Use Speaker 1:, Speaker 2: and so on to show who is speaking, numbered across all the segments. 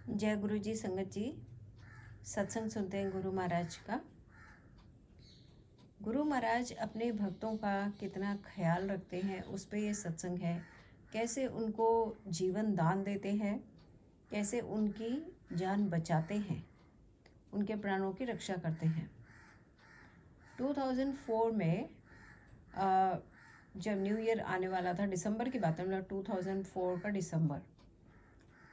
Speaker 1: जय गुरु जी। संगत जी, सत्संग सुनते हैं गुरु महाराज का। गुरु महाराज अपने भक्तों का कितना ख्याल रखते हैं, उस पे ये सत्संग है। कैसे उनको जीवन दान देते हैं, कैसे उनकी जान बचाते हैं, उनके प्राणों की रक्षा करते हैं। 2004 में जब न्यू ईयर आने वाला था, दिसंबर की बात है, मतलब 2004 का दिसंबर,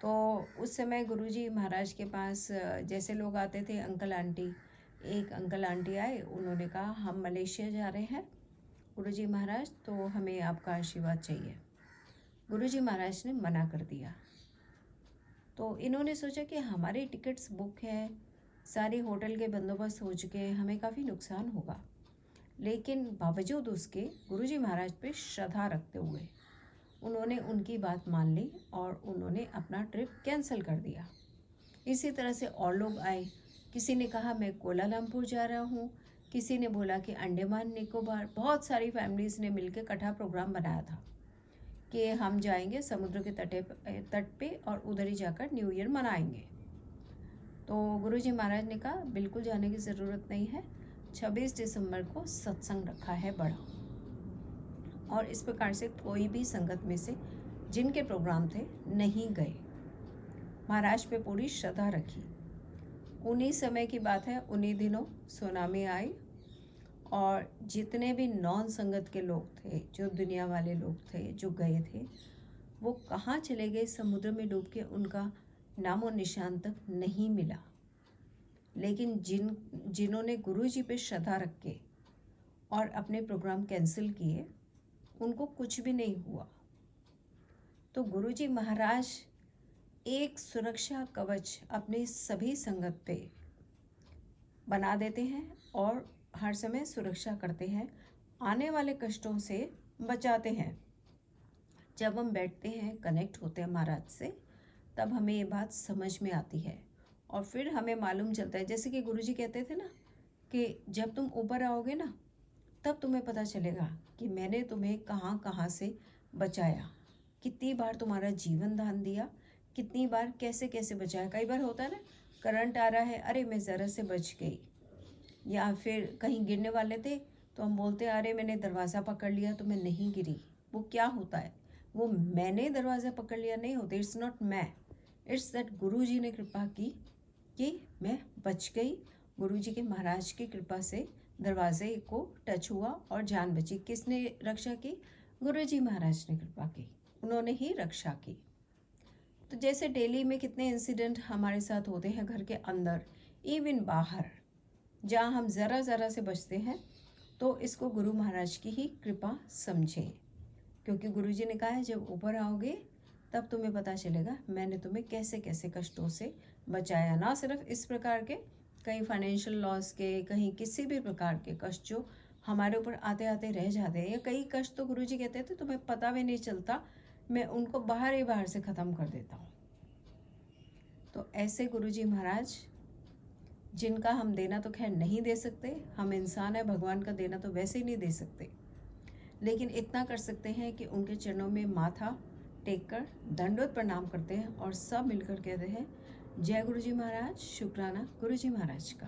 Speaker 1: तो उस समय गुरुजी महाराज के पास जैसे लोग आते थे, अंकल आंटी, एक अंकल आंटी आए, उन्होंने कहा हम मलेशिया जा रहे हैं गुरुजी महाराज, तो हमें आपका आशीर्वाद चाहिए। गुरुजी महाराज ने मना कर दिया। तो इन्होंने सोचा कि हमारी टिकट्स बुक है, सारे होटल के बंदोबस्त हो चुके हैं, हमें काफ़ी नुकसान होगा। लेकिन बावजूद उसके गुरुजी महाराज पे श्रद्धा रखते हुए उन्होंने उनकी बात मान ली और उन्होंने अपना ट्रिप कैंसिल कर दिया। इसी तरह से और लोग आए, किसी ने कहा मैं कोलालमपुर जा रहा हूँ, किसी ने बोला कि अंडमान निकोबार। बहुत सारी फैमिलीज़ ने मिलकर इकट्ठा प्रोग्राम बनाया था कि हम जाएंगे समुद्र के तट पे और उधर ही जाकर न्यू ईयर मनाएंगे। तो गुरुजी महाराज ने कहा बिल्कुल जाने की ज़रूरत नहीं है, 26 दिसंबर को सत्संग रखा है बड़ा। और इस प्रकार से कोई भी संगत में से जिनके प्रोग्राम थे नहीं गए, महाराज पे पूरी श्रद्धा रखी। उन्हीं समय की बात है, उन्हीं दिनों सुनामी आई और जितने भी नॉन संगत के लोग थे, जो दुनिया वाले लोग थे, जो गए थे, वो कहाँ चले गए समुद्र में डूब के, उनका नामो निशान तक नहीं मिला। लेकिन जिन्होंने गुरुजी पे श्रद्धा रख के और अपने प्रोग्राम कैंसिल किए, उनको कुछ भी नहीं हुआ। तो गुरुजी महाराज एक सुरक्षा कवच अपनी सभी संगत पे बना देते हैं और हर समय सुरक्षा करते हैं, आने वाले कष्टों से बचाते हैं। जब हम बैठते हैं, कनेक्ट होते हैं महाराज से, तब हमें ये बात समझ में आती है और फिर हमें मालूम चलता है, जैसे कि गुरुजी कहते थे ना कि जब तुम ऊपर आओगे ना, तब तुम्हें पता चलेगा कि मैंने तुम्हें कहाँ कहाँ से बचाया, कितनी बार तुम्हारा जीवन दान दिया, कितनी बार कैसे कैसे बचाया। कई बार होता है ना, करंट आ रहा है, अरे मैं ज़रा से बच गई, या फिर कहीं गिरने वाले थे तो हम बोलते हैं अरे मैंने दरवाज़ा पकड़ लिया तो मैं नहीं गिरी। वो क्या होता है, वो मैंने दरवाज़ा पकड़ लिया नहीं होता, इट्स नॉट मैं, इट्स दैट गुरु जी ने कृपा की कि मैं बच गई। गुरु जी के महाराज की कृपा से दरवाजे को टच हुआ और जान बची। किसने रक्षा की? गुरु जी महाराज ने कृपा की, उन्होंने ही रक्षा की। तो जैसे डेली में कितने इंसिडेंट हमारे साथ होते हैं, घर के अंदर, इवन बाहर, जहाँ हम ज़रा से बचते हैं, तो इसको गुरु महाराज की ही कृपा समझें। क्योंकि गुरु जी ने कहा है जब ऊपर आओगे तब तुम्हें पता चलेगा मैंने तुम्हें कैसे कैसे कष्टों से बचाया। ना सिर्फ इस प्रकार के, कहीं फाइनेंशियल लॉस के, कहीं किसी भी प्रकार के कष्ट जो हमारे ऊपर आते आते रह जाते हैं, या कई कष्ट तो गुरुजी कहते थे तुम्हें पता भी नहीं चलता, मैं उनको बाहर ही बाहर से ख़त्म कर देता हूँ। तो ऐसे गुरुजी महाराज, जिनका हम देना तो खैर नहीं दे सकते, हम इंसान है, भगवान का देना तो वैसे ही नहीं दे सकते, लेकिन इतना कर सकते हैं कि उनके चरणों में माथा टेक कर दंडवत प्रणाम करते हैं और सब मिलकर कहते हैं जय गुरु जी महाराज, शुक्राना गुरु जी महाराज का।